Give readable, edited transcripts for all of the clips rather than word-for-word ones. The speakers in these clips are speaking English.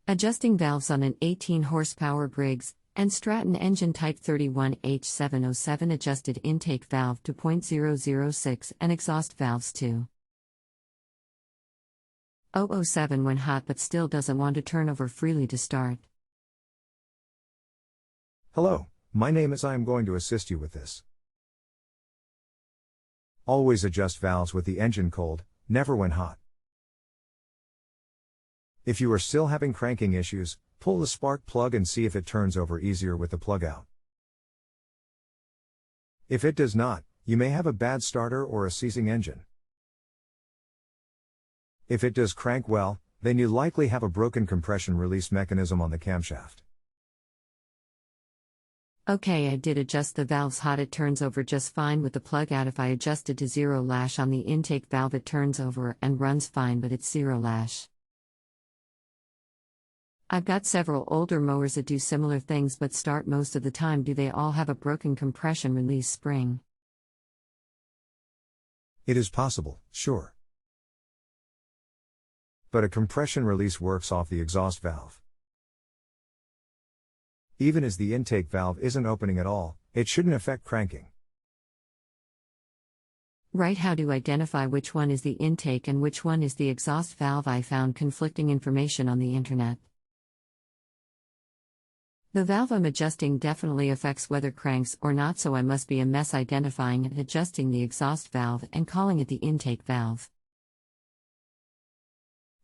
Adjusting valves on an 18 horsepower Briggs and Stratton engine type 31H707. Adjusted intake valve to 0.006 and exhaust valves to 007 when hot but still doesn't want to turn over freely to start. Hello, my name is I am going to assist you with this. Always adjust valves with the engine cold, never when hot. If you are still having cranking issues, pull the spark plug and see if it turns over easier with the plug out. If it does not, you may have a bad starter or a seizing engine. If it does crank well, then you likely have a broken compression release mechanism on the camshaft. Okay, I did adjust the valves hot. It turns over just fine with the plug out. If I adjusted to 0 lash on the intake valve, it turns over and runs fine, but it's 0 lash. I've got several older mowers that do similar things but start most of the time. Do they all have a broken compression release spring? It is possible, sure. But a compression release works off the exhaust valve. Even as the intake valve isn't opening at all, it shouldn't affect cranking. Right, how do I identify which one is the intake and which one is the exhaust valve? I found conflicting information on the internet. The valve I'm adjusting definitely affects whether cranks or not, so I must be a mess identifying and adjusting the exhaust valve and calling it the intake valve.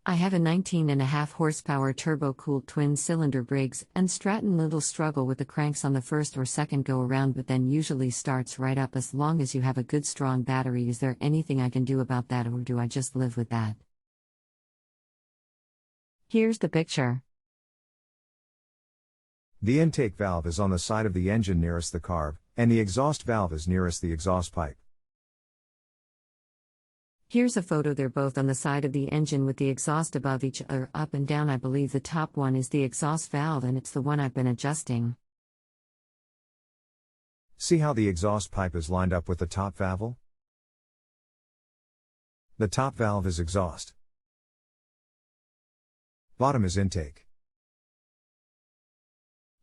I have a 19.5 horsepower turbo-cooled twin-cylinder Briggs and Stratton. Little struggle with the cranks on the first or second go-around, but then usually starts right up as long as you have a good strong battery. Is there anything I can do about that, or do I just live with that? Here's the picture. The intake valve is on the side of the engine nearest the carb, and the exhaust valve is nearest the exhaust pipe. Here's a photo. They're both on the side of the engine with the exhaust above each other, up and down. I believe the top one is the exhaust valve and it's the one I've been adjusting. See how the exhaust pipe is lined up with the top valve? The top valve is exhaust. Bottom is intake.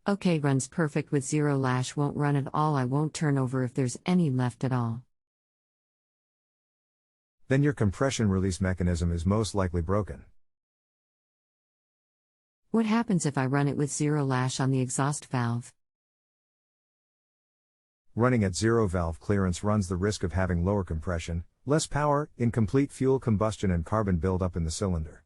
Okay, runs perfect with 0 lash. Won't run at all. I won't turn over if there's any left at all. Then your compression release mechanism is most likely broken. What happens if I run it with 0 lash on the exhaust valve? Running at 0 valve clearance runs the risk of having lower compression, less power, incomplete fuel combustion and carbon buildup in the cylinder.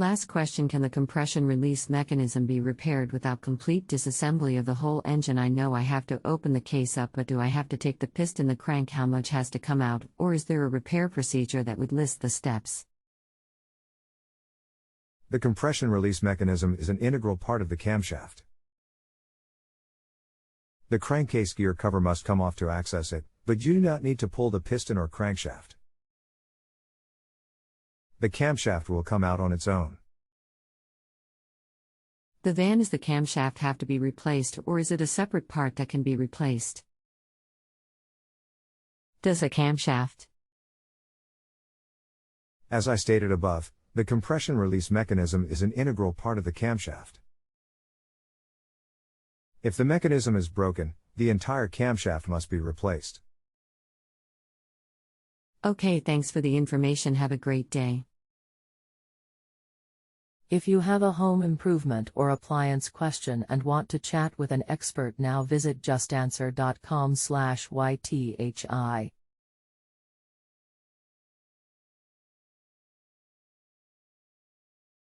Last question, can the compression release mechanism be repaired without complete disassembly of the whole engine? I know I have to open the case up, but do I have to take the piston, the crank, how much has to come out, or is there a repair procedure that would list the steps? The compression release mechanism is an integral part of the camshaft. The crankcase gear cover must come off to access it, but you do not need to pull the piston or crankshaft. The camshaft will come out on its own. The van, is the camshaft have to be replaced, or is it a separate part that can be replaced? Does a camshaft? As I stated above, the compression release mechanism is an integral part of the camshaft. If the mechanism is broken, the entire camshaft must be replaced. Okay, thanks for the information. Have a great day. If you have a home improvement or appliance question and want to chat with an expert now, visit justanswer.com/ythi.